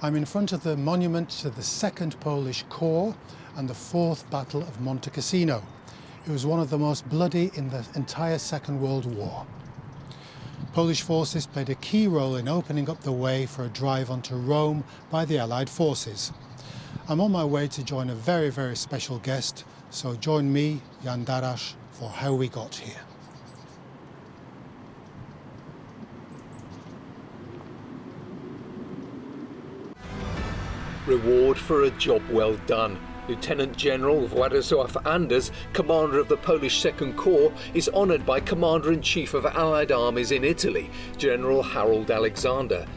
I'm in front of the monument to the Second Polish Corps and the Fourth Battle of Monte Cassino. It was one of the most bloody in the entire Second World War. Polish forces played a key role in opening up the way for a drive onto Rome by the Allied forces. I'm on my way to join a very, very special guest, so join me, Jan Darasz, for how we got here. Reward for a job well done. Lieutenant General Władysław Anders, commander of the Polish Second Corps, is honoured by Commander-in-Chief of Allied armies in Italy, General Harold Alexander.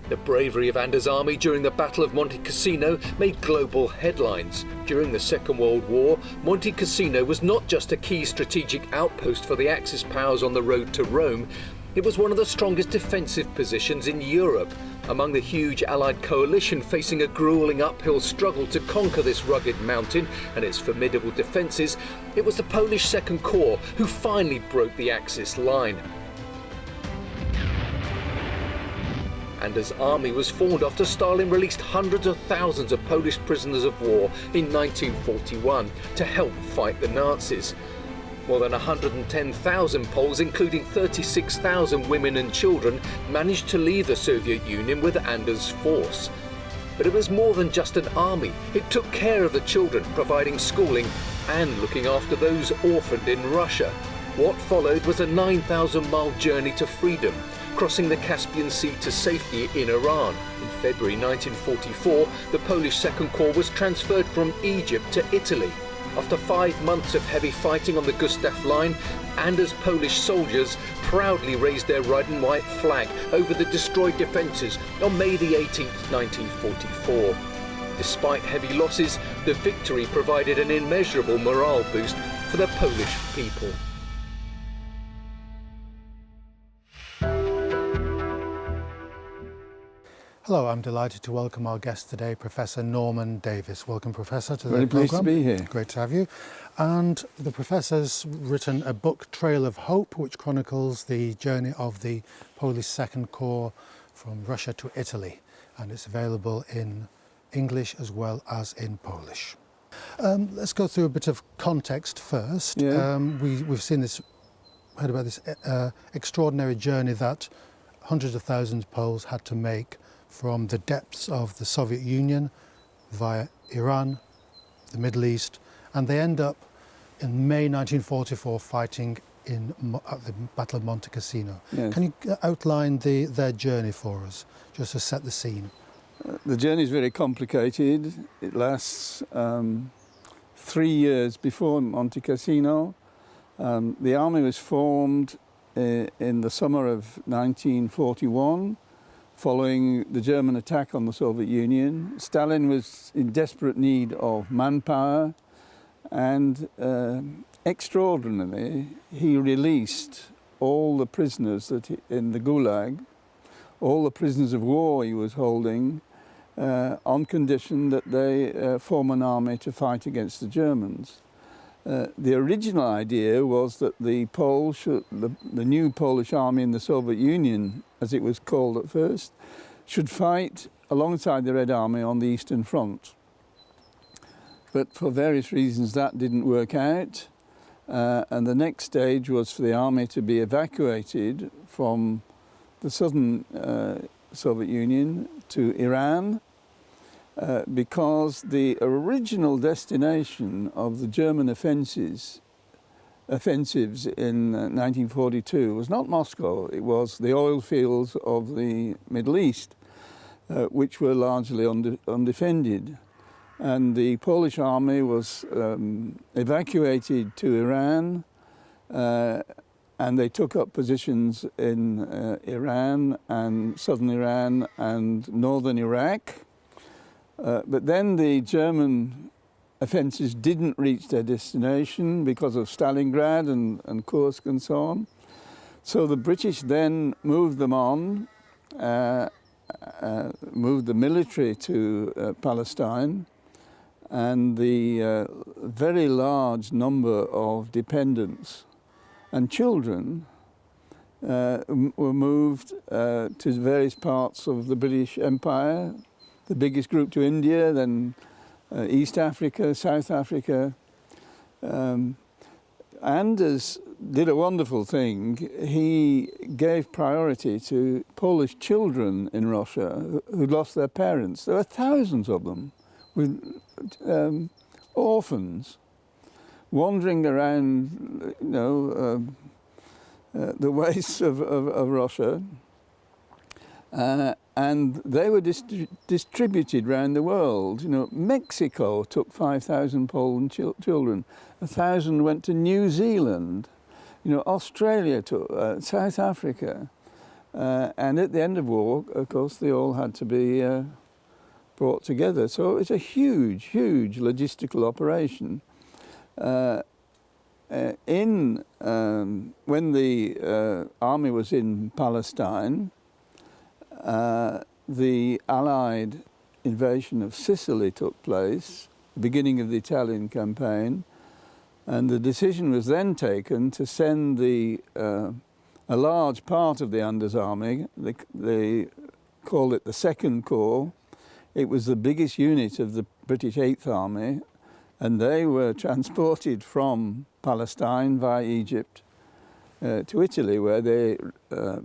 The bravery of Anders' army during the Battle of Monte Cassino made global headlines. During the Second World War, Monte Cassino was not just a key strategic outpost for the Axis powers on the road to Rome, it was one of the strongest defensive positions in Europe. Among the huge Allied coalition facing a grueling uphill struggle to conquer this rugged mountain and its formidable defences, it was the Polish Second Corps who finally broke the Axis line. Anders' army was formed after Stalin released hundreds of thousands of Polish prisoners of war in 1941 to help fight the Nazis. More than 110,000 Poles, including 36,000 women and children, managed to leave the Soviet Union with Anders' force. But it was more than just an army. It took care of the children, providing schooling and looking after those orphaned in Russia. What followed was a 9,000-mile journey to freedom, crossing the Caspian Sea to safety in Iran. In February 1944, the Polish Second Corps was transferred from Egypt to Italy. After 5 months of heavy fighting on the Gustav Line, Anders' Polish soldiers proudly raised their red and white flag over the destroyed defences on May the 18th, 1944. Despite heavy losses, the victory provided an immeasurable morale boost for the Polish people. Hello, I'm delighted to welcome our guest today, Professor Norman Davis. Welcome, Professor, to the Very programme. pleased to be here. Great to have you. And the Professor's written a book, Trail of Hope, which chronicles the journey of the Polish Second Corps from Russia to Italy. And it's available in English as well as in Polish. Let's go through a bit of context first. Yeah. We've seen this, heard about this extraordinary journey that hundreds of thousands of Poles had to make from the depths of the Soviet Union via Iran, the Middle East, and they end up in May 1944 fighting at the Battle of Monte Cassino. Yes. Can you outline their journey for us, just to set the scene? The journey is very complicated. It lasts 3 years before Monte Cassino. The army was formed in the summer of 1941. Following the German attack on the Soviet Union. Stalin was in desperate need of manpower, and extraordinarily, he released all the prisoners in the Gulag, all the prisoners of war he was holding, on condition that they form an army to fight against the Germans. The original idea was that the new Polish army in the Soviet Union, as it was called at first, should fight alongside the Red Army on the Eastern Front. But for various reasons that didn't work out, and the next stage was for the army to be evacuated from the southern Soviet Union to Iran, because the original destination of the German offensives in 1942 was not Moscow, it was the oil fields of the Middle East, which were largely undefended. And the Polish army was evacuated to Iran, and they took up positions in Iran and southern Iran and northern Iraq. But then the German offences didn't reach their destination because of Stalingrad and Kursk and so on. So the British then moved them on, moved the military to Palestine, and the very large number of dependents and children were moved to various parts of the British Empire, the biggest group to India, then East Africa, South Africa. Anders did a wonderful thing. He gave priority to Polish children in Russia who lost their parents. There were thousands of them, with orphans, wandering around, the wastes of Russia. And they were distributed around the world. Mexico took 5,000 Polish children. 1,000 went to New Zealand. Australia took, South Africa. And at the end of war, of course, they all had to be brought together. So it's a huge, huge logistical operation. When the army was in Palestine, the Allied invasion of Sicily took place, the beginning of the Italian campaign, and the decision was then taken to send a large part of the Anders army. They called it the Second Corps. It was the biggest unit of the British Eighth Army, and they were transported from Palestine via Egypt to Italy, where they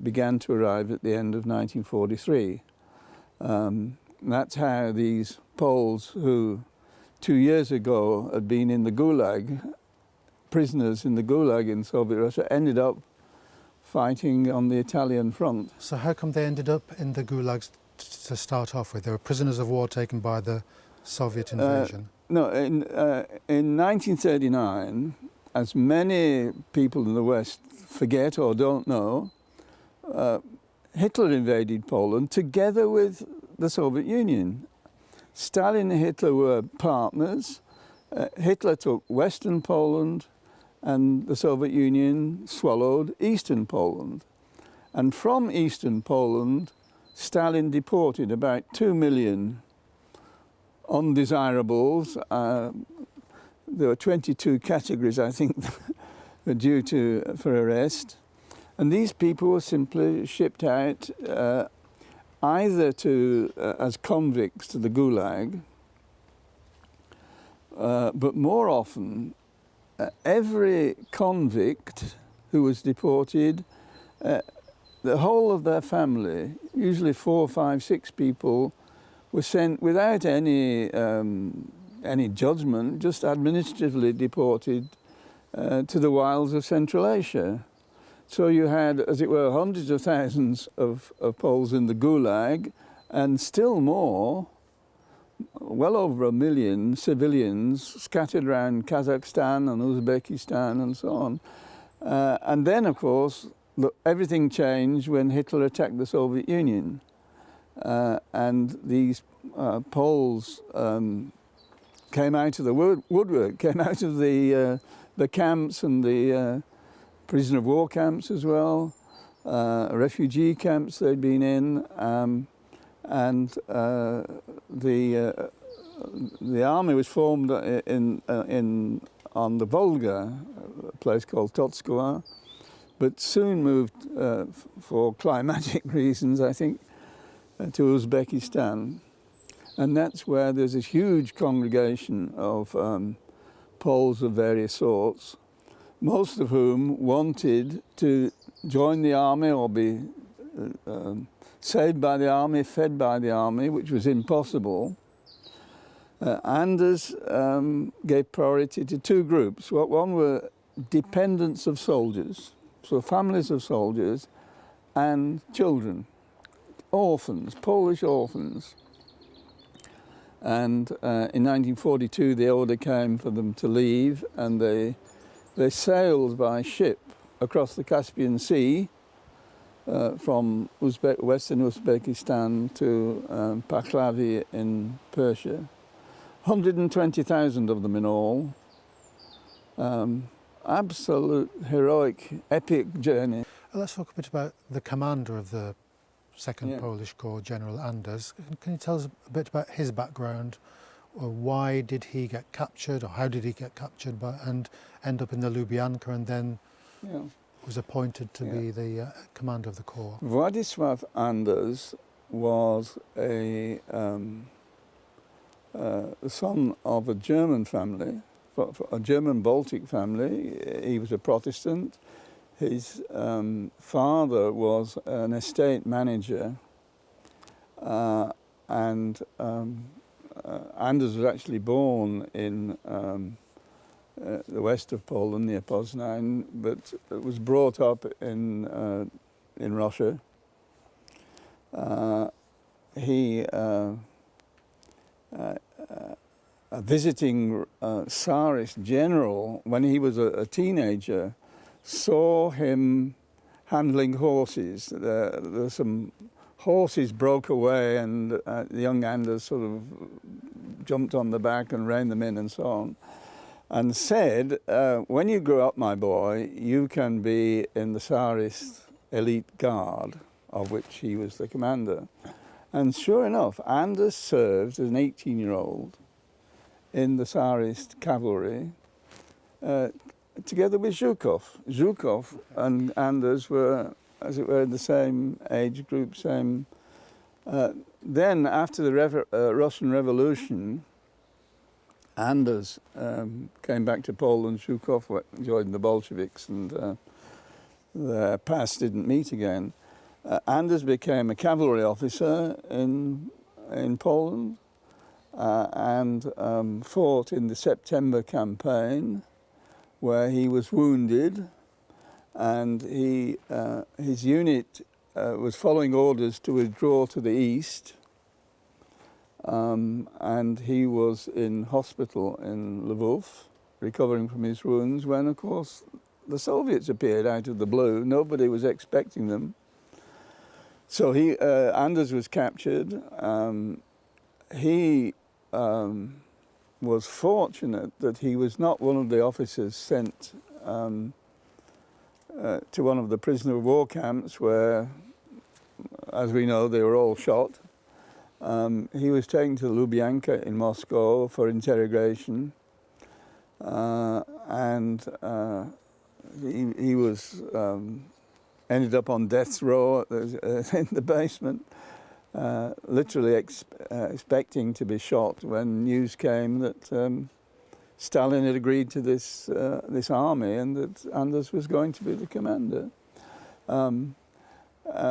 began to arrive at the end of 1943. That's how these Poles who 2 years ago had been in the Gulag, prisoners in the Gulag in Soviet Russia, ended up fighting on the Italian front. So how come they ended up in the gulags to start off with? They were prisoners of war taken by the Soviet invasion. No, in 1939, as many people in the West forget or don't know, Hitler invaded Poland together with the Soviet Union. Stalin and Hitler were partners. Hitler took Western Poland and the Soviet Union swallowed Eastern Poland. And from Eastern Poland, Stalin deported about 2 million undesirables. There were 22 categories, I think, due for arrest. And these people were simply shipped out either as convicts to the Gulag, but more often, every convict who was deported, the whole of their family, usually 4, 5, 6 people, were sent without any judgment, just administratively deported to the wilds of Central Asia. So you had, as it were, hundreds of thousands of Poles in the Gulag, and still more, well over 1 million civilians scattered around Kazakhstan and Uzbekistan and so on. And then, of course, everything changed when Hitler attacked the Soviet Union. And these Poles came out of the woodwork, came out of the camps and the prisoner of war camps as well, refugee camps they'd been in, and the army was formed on the Volga, a place called Totskoe, but soon moved for climatic reasons, I think, to Uzbekistan. And that's where there's this huge congregation of Poles of various sorts, most of whom wanted to join the army or be saved by the army, fed by the army, which was impossible. Anders gave priority to 2 groups. One were dependents of soldiers, so families of soldiers, and children, orphans, Polish orphans. And in 1942, the order came for them to leave, and they sailed by ship across the Caspian Sea from Western Uzbekistan to Pahlavi in Persia. 120,000 of them in all. Absolute heroic, epic journey. Let's talk a bit about the commander of the Second Polish Corps, General Anders. Can you tell us a bit about his background? Or why did he get captured, or how did he get captured and end up in the Lubyanka, and then was appointed to be the commander of the corps? Władysław Anders was the son of a German family, a German Baltic family. He was a Protestant. His father was an estate manager, and Anders was actually born in the west of Poland near Poznań, but was brought up in Russia. He a visiting Tsarist general, when he was a teenager, saw him handling horses. There were some horses broke away, and the young Anders sort of jumped on the back and reined them in and so on, and said, when you grow up, my boy, you can be in the Tsarist elite guard, of which he was the commander. And sure enough, Anders served as an 18-year-old in the Tsarist cavalry, together with Zhukov. Zhukov and Anders were, as it were, in the same age group, same. Then, after the Russian Revolution, Anders came back to Poland. Zhukov joined the Bolsheviks, and their paths didn't meet again. Anders became a cavalry officer in Poland and fought in the September campaign, where he was wounded, and his unit was following orders to withdraw to the east, and he was in hospital in Lvov, recovering from his wounds, when, of course, the Soviets appeared out of the blue. Nobody was expecting them. So Anders was captured. He was fortunate that he was not one of the officers sent to one of the prisoner of war camps where, as we know, they were all shot. He was taken to Lubyanka in Moscow for interrogation, and he was ended up on death row in the basement, literally expecting to be shot when news came that Stalin had agreed to this army and that Anders was going to be the commander.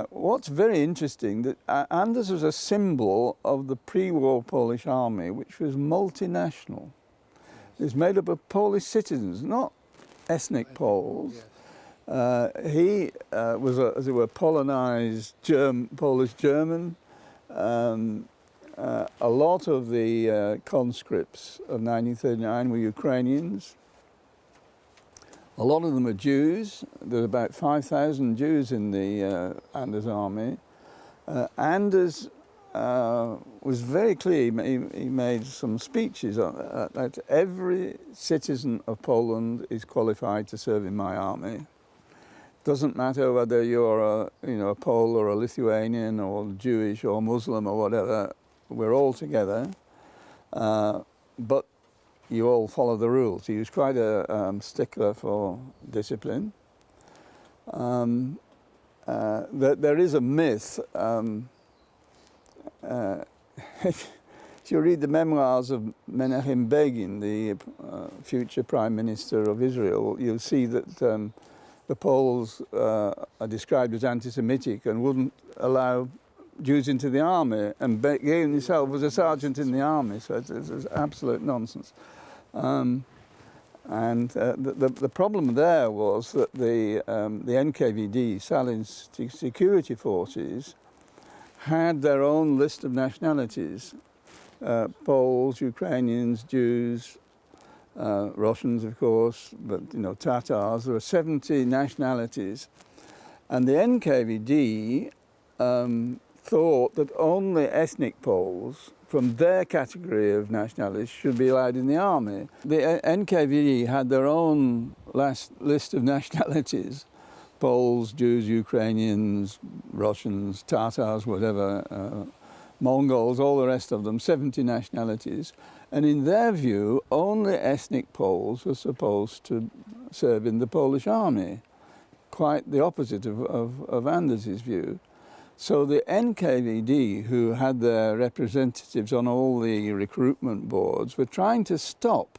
What's very interesting, that Anders was a symbol of the pre-war Polish army, which was multinational. It was made up of Polish citizens, not ethnic Poles. He was, as it were, Polonized Polish-German. A lot of the conscripts of 1939 were Ukrainians. A lot of them are Jews. There were about 5,000 Jews in the Anders army. Anders was very clear. He made some speeches that every citizen of Poland is qualified to serve in my army. Doesn't matter whether you're a Pole or a Lithuanian or Jewish or Muslim or whatever. We're all together, but you all follow the rules. He was quite a stickler for discipline. There is a myth. If you read the memoirs of Menachem Begin, the future Prime Minister of Israel, you'll see that the Poles are described as anti-Semitic and wouldn't allow Jews into the army, and Begin himself was a sergeant in the army, so it's absolute nonsense. And the problem there was that the NKVD, Stalin's security forces, had their own list of nationalities, Poles, Ukrainians, Jews, Russians, of course, but Tatars. There were 70 nationalities, and the NKVD thought that only ethnic Poles from their category of nationalities should be allowed in the army. The NKVD had their own list of nationalities: Poles, Jews, Ukrainians, Russians, Tatars, whatever, Mongols, all the rest of them, 70 nationalities. And in their view, only ethnic Poles were supposed to serve in the Polish army. Quite the opposite of Anders' view. So the NKVD, who had their representatives on all the recruitment boards, were trying to stop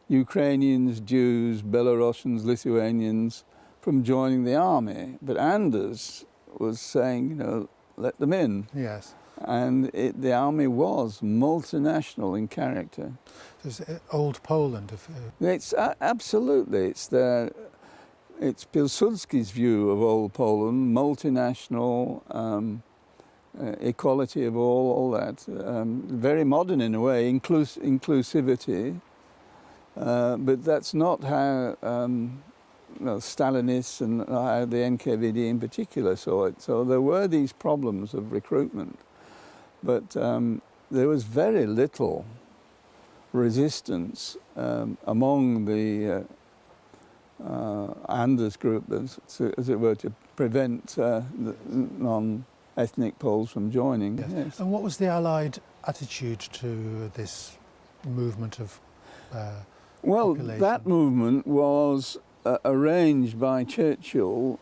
Ukrainians, Jews, Belarusians, Lithuanians from joining the army. But Anders was saying, you know, let them in. Yes. And the army was multinational in character. There's old Poland. It's absolutely, it's Pilsudski's view of old Poland, multinational, equality of all that. Very modern in a way, inclusivity. But that's not how Stalinists and how the NKVD in particular saw it. So there were these problems of recruitment. But there was very little resistance among the Anders group, as it were, to prevent the non-ethnic Poles from joining. Yes. Yes. And what was the Allied attitude to this movement of Well, population? that movement was arranged by Churchill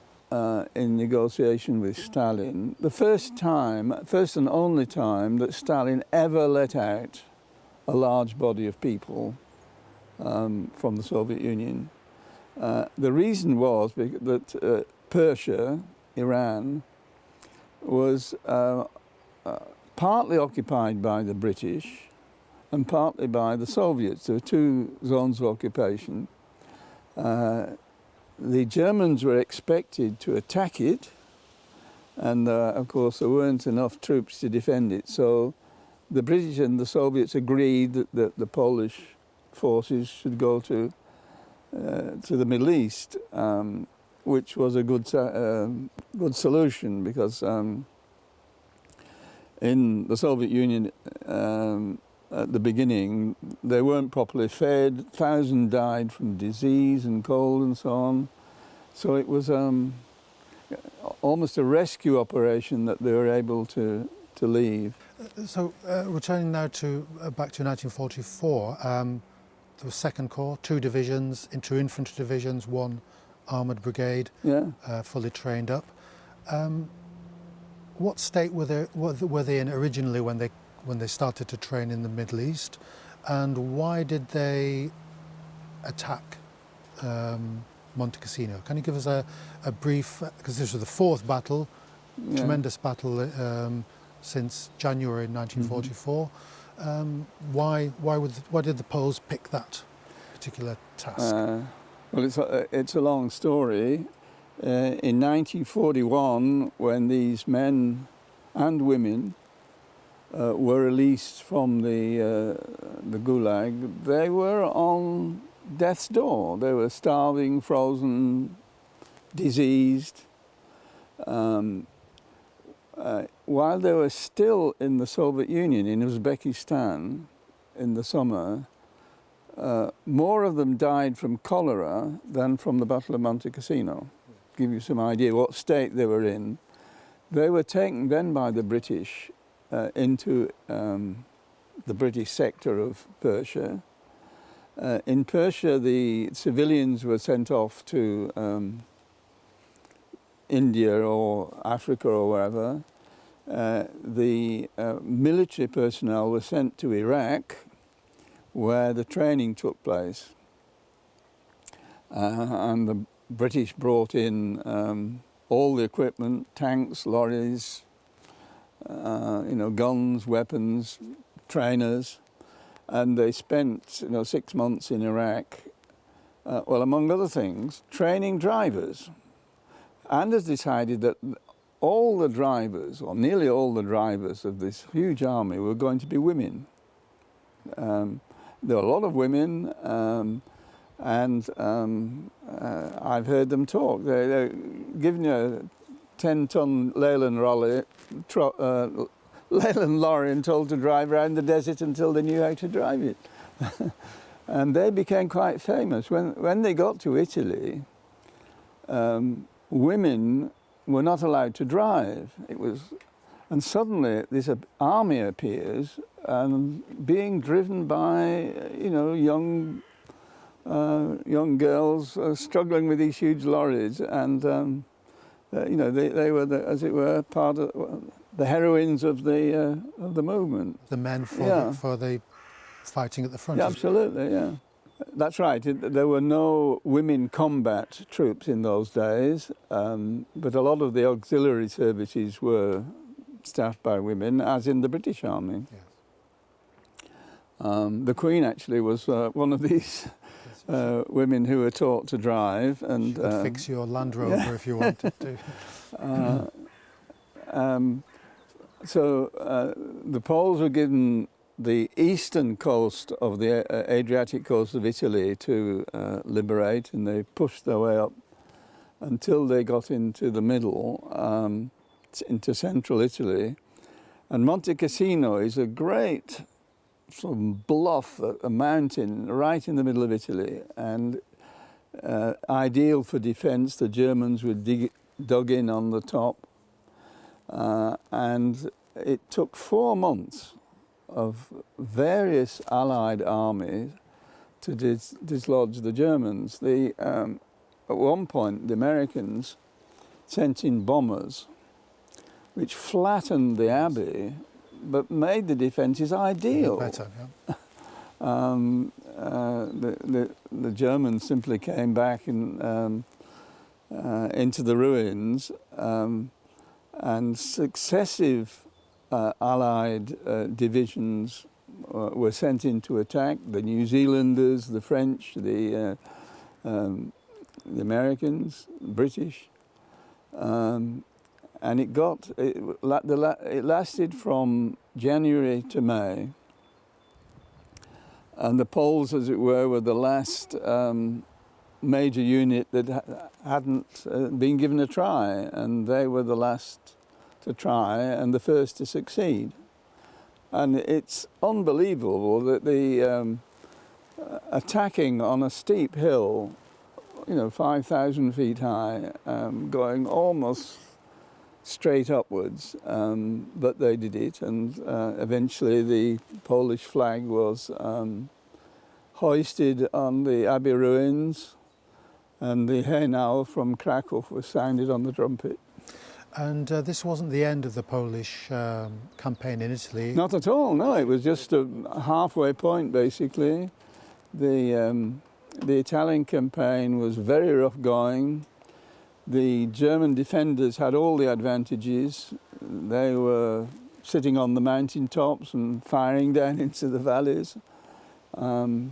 in negotiation with Stalin. The first and only time that Stalin ever let out a large body of people from the Soviet Union. The reason was that Persia, Iran, was partly occupied by the British and partly by the Soviets. There were two zones of occupation. The Germans were expected to attack it, and of course there weren't enough troops to defend it. So the British and the Soviets agreed that the Polish forces should go to the Middle East, which was a good solution, because in the Soviet Union at the beginning they weren't properly fed. 1,000 died from disease and cold and so on. So it was almost a rescue operation that they were able to leave. So returning now to back to 1944, there was Second Corps, 2 divisions, 2 infantry divisions, 1 armoured brigade, Yeah. fully trained up. What state were they in originally when they started to train in the Middle East, and why did they attack Monte Cassino? Can you give us a brief, because this was the 4th battle, Yeah. tremendous battle since January 1944. Why did the Poles pick that particular task? Well, it's a long story. In 1941, when these men and women were released from the Gulag, they were on death's door. They were starving, frozen, diseased. While they were still in the Soviet Union, in Uzbekistan, in the summer, more of them died from cholera than from the Battle of Monte Cassino. Give you some idea what state they were in. They were taken then by the British into the British sector of Persia. In Persia, the civilians were sent off to India or Africa or wherever. The military personnel were sent to Iraq, where the training took place. And the British brought in all the equipment, tanks, lorries, guns, weapons, trainers, and they spent 6 months in Iraq, among other things, training drivers. Anders decided that all the drivers, or nearly all the drivers of this huge army, were going to be women. There were a lot of women, and I've heard them talk. They're giving you a 10-ton Leyland lorry and told to drive around the desert until they knew how to drive it. And they became quite famous. When they got to Italy, women were not allowed to drive. And suddenly this army appears, and being driven by young girls struggling with these huge lorries, and they were, as it were, part of the heroines of the movement. The men for the fighting at the front. Yeah, absolutely, yeah. That's right. There were no women combat troops in those days, but a lot of the auxiliary services were staffed by women, as in the British Army. Yes. The Queen actually was one of these women who were taught to drive, and she could fix your Land Rover if you wanted to. So the Poles were given the eastern coast of the Adriatic coast of Italy to liberate, and they pushed their way up until they got into the middle, into central Italy. And Monte Cassino is a great sort of bluff, a mountain right in the middle of Italy, and ideal for defence. The Germans were dug in on the top, and it took 4 months of various Allied armies to dislodge the Germans. At one point, the Americans sent in bombers, which flattened the abbey, but made the defences ideal. Better, yeah. The Germans simply came back into the ruins, and successive Allied divisions were sent in to attack. The New Zealanders, the French, the Americans, British, and it lasted from January to May. And the Poles, as it were the last major unit that hadn't been given a try, and they were the last to try and the first to succeed. And it's unbelievable that the attacking on a steep hill, 5,000 feet high, going almost straight upwards, but they did it, and eventually the Polish flag was hoisted on the abbey ruins, and the Hainaut from Krakow was sounded on the trumpet. And this wasn't the end of the Polish campaign in Italy? Not at all, no. It was just a halfway point, basically. The Italian campaign was very rough going. The German defenders had all the advantages. They were sitting on the mountain tops and firing down into the valleys. The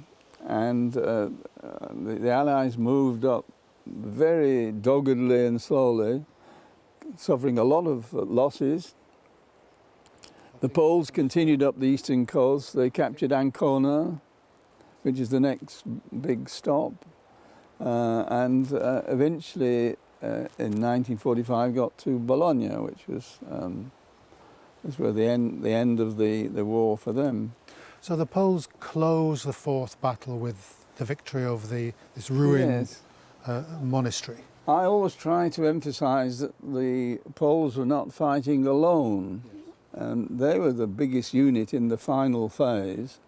Allies moved up very doggedly and slowly, suffering a lot of losses. The Poles continued up the eastern coast. They captured Ancona, which is the next big stop, and eventually in 1945 got to Bologna, which was where the end of the war for them. So the Poles closed the fourth battle with the victory over this ruined monastery. I always try to emphasise that the Poles were not fighting alone. They were the biggest unit in the final phase,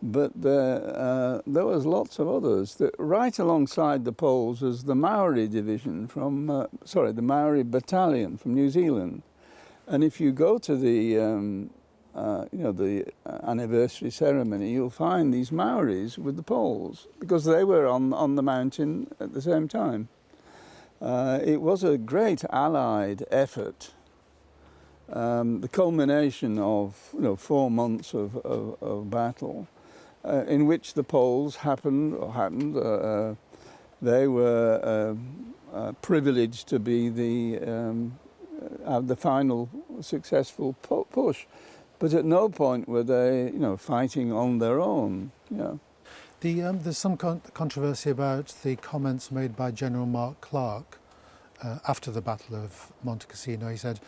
but there was lots of others. Right alongside the Poles was the Maori division the Maori battalion from New Zealand. And if you go to the anniversary ceremony, you'll find these Maoris with the Poles, because they were on the mountain at the same time. It was a great Allied effort. The culmination of 4 months of battle, in which the Poles happened. They were privileged to be the final successful push, but at no point were they fighting on their own. There's some controversy about the comments made by General Mark Clark after the Battle of Monte Cassino. He said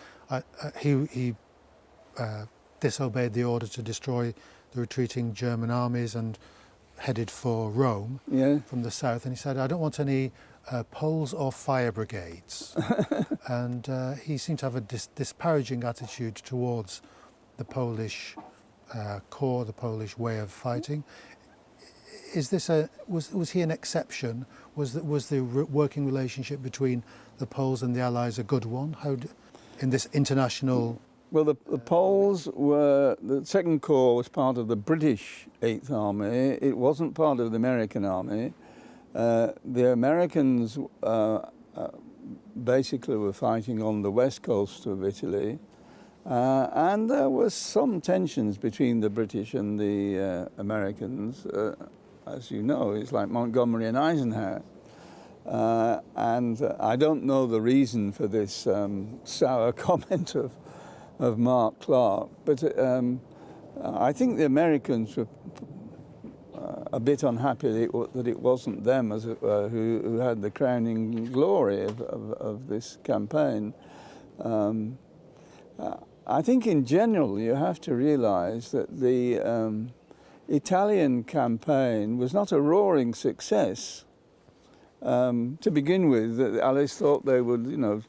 he disobeyed the order to destroy the retreating German armies and headed for Rome from the south. And he said, "I don't want any Poles or fire brigades." And he seemed to have a disparaging attitude towards the Polish corps, the Polish way of fighting. was he an exception? Was the working relationship between the Poles and the Allies a good one? In this international? Well, the Poles were, the Second Corps was part of the British Eighth Army. It wasn't part of the American Army. The Americans basically were fighting on the west coast of Italy, and there was some tensions between the British and the Americans. As you know, it's like Montgomery and Eisenhower. And I don't know the reason for this sour comment of Mark Clark, but I think the Americans were a bit unhappy that it wasn't them, as it were, who had the crowning glory of this campaign. I think in general you have to realise that the Italian campaign was not a roaring success. To begin with, the Allies thought they would,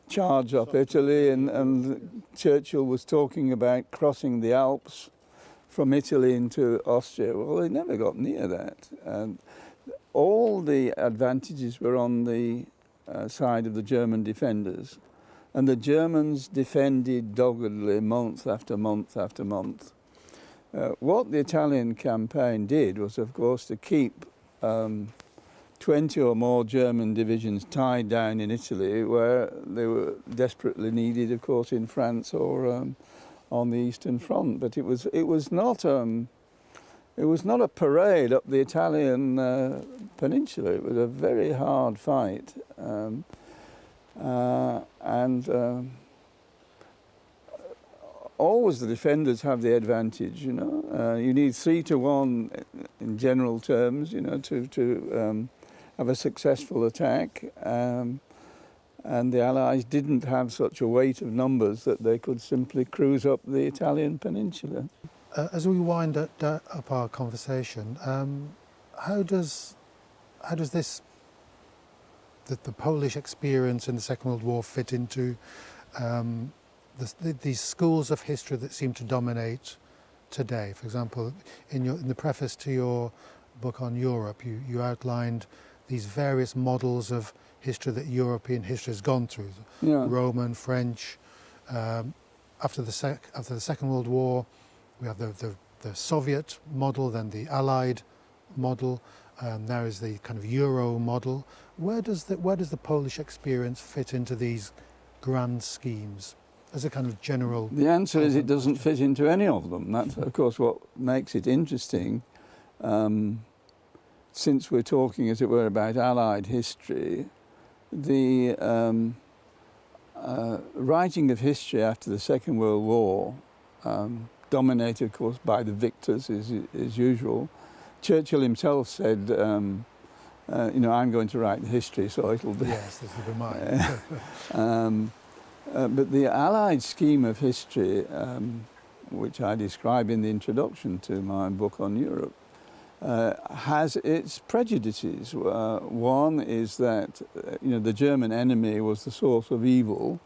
charge up Italy, and Churchill was talking about crossing the Alps from Italy into Austria. Well, they never got near that. All the advantages were on the side of the German defenders, and the Germans defended doggedly month after month after month. What the Italian campaign did was, of course, to keep 20 or more German divisions tied down in Italy, where they were desperately needed, of course, in France or on the Eastern Front. But it was not a parade up the Italian peninsula. It was a very hard fight, always the defenders have the advantage. You need 3-1 in general terms, to have a successful attack, and the Allies didn't have such a weight of numbers that they could simply cruise up the Italian peninsula. As we wind up our conversation, how does the Polish experience in the Second World War fit into these schools of history that seem to dominate today? For example, in the preface to your book on Europe, you outlined these various models of history that European history has gone through. Yeah. Roman, French. After the Second World War, we have the Soviet model, then the Allied model. There is the kind of Euro model. Where does the Polish experience fit into these grand schemes as a kind of general? The answer is it doesn't fit into any of them. That's, of course, what makes it interesting. Since we're talking, as it were, about Allied history, the writing of history after the Second World War, dominated, of course, by the victors, as usual. Churchill himself said, I'm going to write history, so it'll be... Yes, this will be mine. But the Allied scheme of history, which I describe in the introduction to my book on Europe, has its prejudices. One is that the German enemy was the source of evil.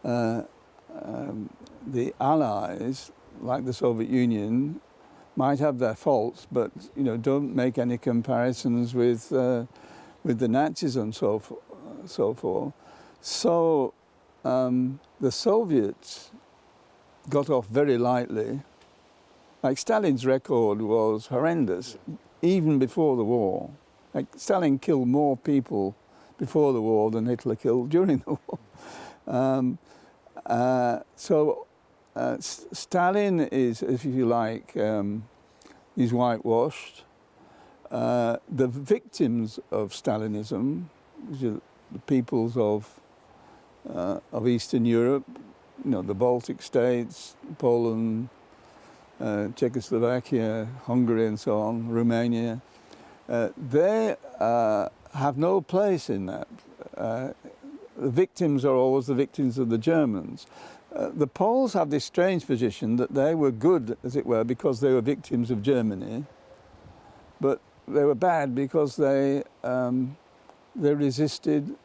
The Allies, like the Soviet Union, might have their faults, but don't make any comparisons with the Nazis and so forth. So the Soviets got off very lightly. Like Stalin's record was horrendous, even before the war. Like Stalin killed more people before the war than Hitler killed during the war. Stalin is, if you like, he's whitewashed. The victims of Stalinism, which are the peoples of Eastern Europe, the Baltic states, Poland, Czechoslovakia, Hungary and so on, Romania, they have no place in that. The victims are always the victims of the Germans. The Poles have this strange position that they were good, as it were, because they were victims of Germany, but they were bad because they resisted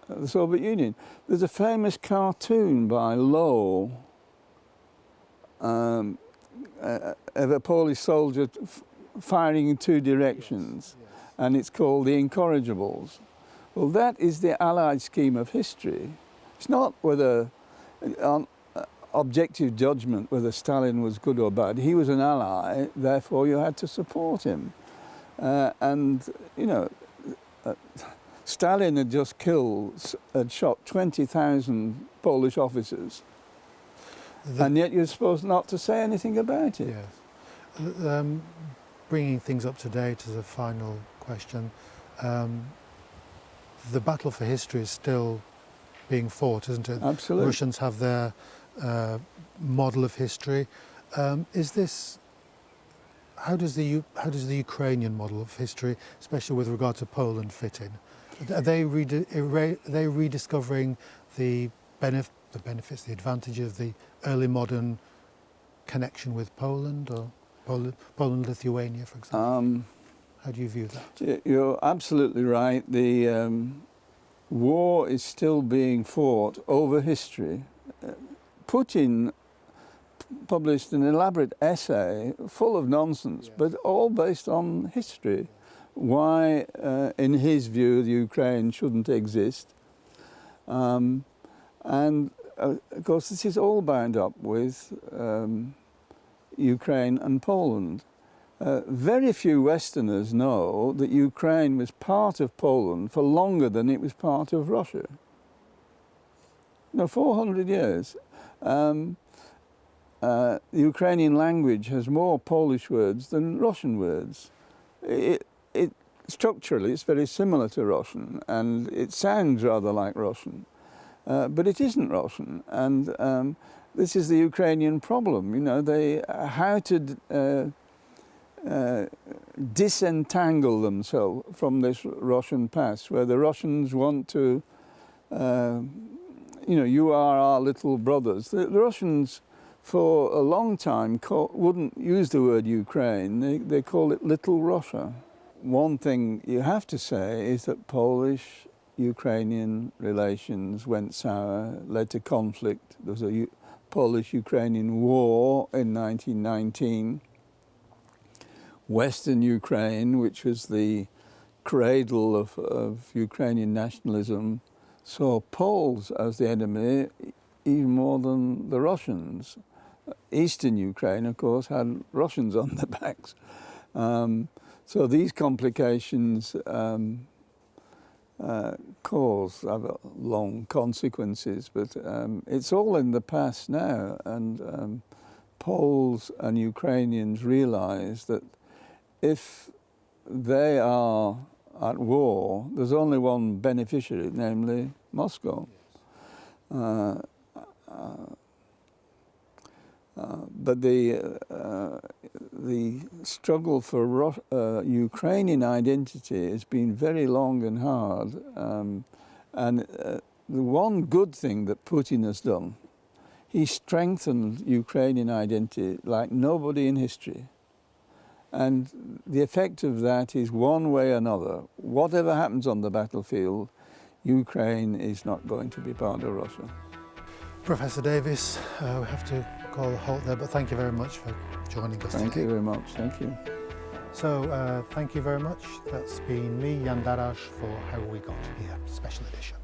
the Soviet Union. There's a famous cartoon by Lowe of a Polish soldier firing in two directions, and it's called the incorrigibles. Well, that is the Allied scheme of history. It's not whether, on objective judgment, whether Stalin was good or bad. He was an ally, therefore you had to support him. And, you know, Stalin had just had shot 20,000 Polish officers, and yet you're supposed not to say anything about it. Yes. Bringing things up to date as a final question, the battle for history is still being fought, isn't it? Absolutely. Russians have their model of history. How does the Ukrainian model of history, especially with regard to Poland, fit in? Are they rediscovering the benefits, the advantages of the early modern connection with Poland, or Poland-Lithuania, for example? How do you view that? You're absolutely right. The war is still being fought over history. Putin published an elaborate essay full of nonsense, but all based on history. Why, in his view, the Ukraine shouldn't exist. And of course, this is all bound up with Ukraine and Poland. Very few Westerners know that Ukraine was part of Poland for longer than it was part of Russia. 400 years. The Ukrainian language has more Polish words than Russian words. Structurally, it's very similar to Russian, and it sounds rather like Russian, but it isn't Russian. And this is the Ukrainian problem. How to disentangle themselves from this Russian past, where the Russians want to, you are our little brothers. The Russians, for a long time, wouldn't use the word Ukraine. They call it Little Russia. One thing you have to say is that Polish-Ukrainian relations went sour, led to conflict. There was a Polish-Ukrainian war in 1919. Western Ukraine, which was the cradle of Ukrainian nationalism, saw Poles as the enemy even more than the Russians. Eastern Ukraine, of course, had Russians on their backs. So these complications have long consequences, but it's all in the past now, and Poles and Ukrainians realize that if they are at war, there's only one beneficiary, namely Moscow. But the struggle for Ukrainian identity has been very long and hard. And the one good thing that Putin has done, he strengthened Ukrainian identity like nobody in history. And the effect of that is, one way or another, whatever happens on the battlefield, Ukraine is not going to be part of Russia. Professor Davis, we have to call a halt there, but thank you very much for joining us today. Thank you very much, thank you. So, thank you very much. That's been me, Jan Darasz, for How We Got Here, special edition.